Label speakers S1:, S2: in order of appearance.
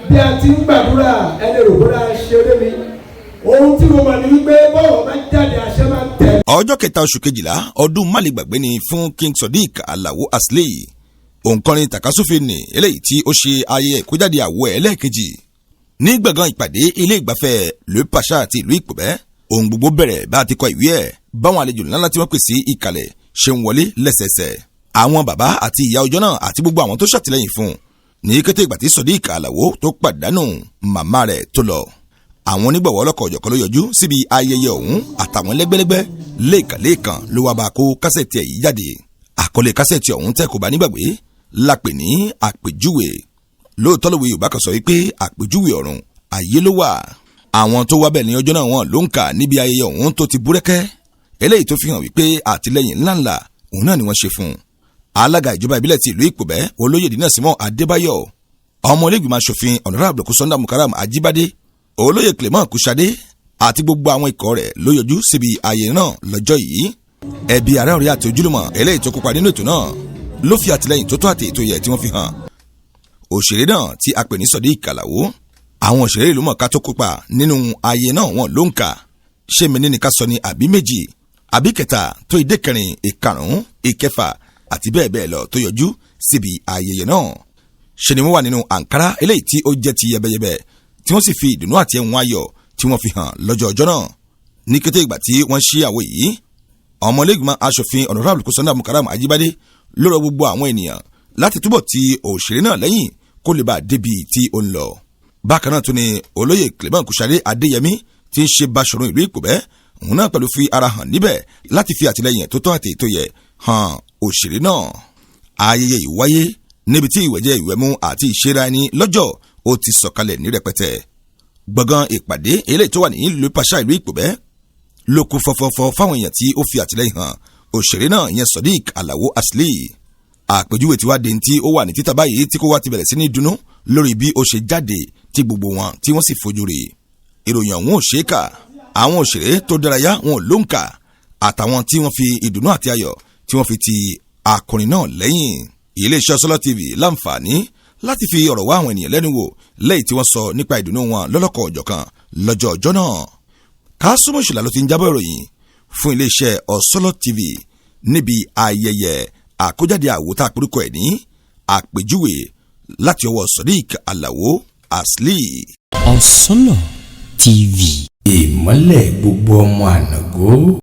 S1: bí a ti ń gbàdúrà ẹni rò bóra ṣe lé mi ohun tí mo mọ̀ ní wípé bọ́ọ̀ bá jáde àṣẹ máa ń tẹ̀.
S2: ọjọ́ kẹta oṣù kejìlá ọdún málegbàgbé ni fún King Sodick Alao Djèguèdè òǹkọrin takasúfè ní eléyìí tí ó ṣe ayẹyẹ ìkójáde àwo ẹlẹ́ẹ̀kejì ní gbọ̀ngàn ìpàdé ilé ìgbafẹ́ Le Pacha àti ìlú Ìpòbẹ́. ohun gbogbo bẹ̀rẹ̀ bá a ti kọ ìwé ẹ̀ báwọn àlejò ńlá tí wọ́n pè sí ìkàlẹ̀ ṣe ń wọlé lẹ́sẹẹsẹ. àwọn bàbá àti ìyá ọjọ́ náà àti gbogbo àwọn tó ṣàtìlẹ́yìn fún ní kété ìgbà tí Sodick Alao tó pàdánù màmá rẹ̀ tó lọ. àwọn onígbọ̀wọ́ ọlọ́kọ̀ ọ̀jọ̀kan ló yọjú síbi ayẹyẹ ọ̀hún àtàwọn lẹ́gbẹ́lẹ́gbẹ́ lẹ́ẹ̀kanlẹ́ẹ̀kan ló wá bá a kó kásẹ̀tì ẹ̀ yìí jáde. àkọlé kásẹ̀tì ọ̀hún tẹ́ kò bá nígbàgbé la pè ní àpèjúwe. lóòótọ́ lówe Yorùbá kan sọ wípé àpèjúwe ọ̀run ayé ló wà. àwọn tó wá bẹ̀ ní ọjọ́ náà wọn ló ń kà níbi ayẹyẹ ọ̀hún tó ti búrẹ́kẹ́ eléyìí tó fi hàn wípé àtìlẹ́yìn ńláńlá òun náà ni wọ́n ṣe fún un. alága ìjọba ìbílẹ̀ ti ìlú Ìpòbẹ́ olóyè Dínà Símọ́ Adébáyọ̀ ọmọ ilé-ìgbìmọ̀ aṣòfin Honorable Kúsọ́ndà Mukaram Ajíbádé olóyè Clement Kúṣadé àti gbogbo àwọn ikọ̀ rẹ̀ ló yọjú síbi ayẹyẹ náà lọ́jọ́ yìí. ẹbí ará ọ̀rẹ́ àti ojúlùmọ̀ eléyìí tó kópa nínú ètò náà ló fi àtìlẹ́yìn tó tó àti ètò yẹ tí wọ́n fi hàn. òṣèré náà tí a pè ní Sodick Alao àwọn òṣèré ìlú mọ̀ọ́ká tó kópa nínú ayẹyẹ náà wọ́n ló ń kà ṣé mi ní ká sọ ní àbí méjì àbí kẹta tó ìdé kẹrin ìkarùn-ún ìkẹfà àti bẹ́ẹ̀ bẹ́ẹ̀ lọ tó yọjú síbi ayẹyẹ náà. ṣe ni wọ́n wà nínú àǹkárá eléyìí tí ó jẹ́ ti yẹbẹyẹbẹ tí wọ́n sì fi ìdùnnú àti ẹ̀hún ayọ̀ tí wọ́n fi hàn lọ́jọ́ ọjọ́ náà. ní kété ìgbà tí wọ́n ṣí àwo yìí ọmọlẹ́gbìmọ̀ aṣòfin Honorable Kúsọ́ndà Mukaram Ajíbádé ló rọ gbogbo àwọn ènìyàn láti túbọ̀ ti òṣèré náà lẹ́yìn kó lè bá débi tí ó ń lọ. bákan náà tún ni olóyè Clement Kúṣadé Adéyẹmí tí ń ṣe Báṣọ̀run ìlú Ìpòbẹ́ òun náà pẹ̀lú fi ara hàn níbẹ̀ láti fi àtìlẹ́yìn tó tọ́ àti ètò yẹ hàn òṣèré náà. ayẹyẹ yìí wáyé níbi tí ìwẹ̀jẹ̀ ìwẹ̀mú àti ìṣera ẹni lọ́jọ́ ó ti sọ̀kalẹ̀ ní rẹpẹtẹ. gbọ̀ngàn ìpàdé eléyìí tó wà ní Le Pacha ìlú Ìpòbẹ́ ló kún fọ́fọ́fọ́ fáwọn èèyàn tí ó fi àtìlẹ́yìn hàn òṣèré náà yẹn Sodick Alao Djèguèdè. àpèjúwe tí wàá dé tí ó wà ní títà báyìí tí kò wá ti bẹ̀rẹ̀ sí ní dunnú lórí bí ó ṣe jáde tí gbogbo wọn tí wọ́n sì fojú rè. ìròyìn ọ̀hún ò ṣeé kà àwọn òṣèré tó dárayá wọn ò ló ń kà àtàwọn tí wọ́n fi ìdùnnú àti ayọ̀ tí wọ́n fi ti akọrin náà lẹ́yìn. iléeṣẹ́ Sọ́lọ́ TV láǹfààní láti fi ọ̀rọ̀ wá àwọn ènìyàn lẹ́nu wò lẹ́yìn tí wọ́n sọ nípa ìdùnnú wọn lọ́lọ́kọ̀ ọ̀jọ̀kan lọ́jọ́ ọjọ́ náà. Kásùmù Ṣùlá ló ti ń jábọ̀ ìròyìn fún iléeṣẹ́ Sọ́lọ́ TV níbi ayẹyẹ àkójáde àwo tá a porúkọ ẹ̀ ní àpèjúwe láti ọwọ́ Sodick Alao Djèguèdè.
S3: Sọ́lọ́ TV ìmọ́lẹ̀ gbogbo ọmọ ànàgó.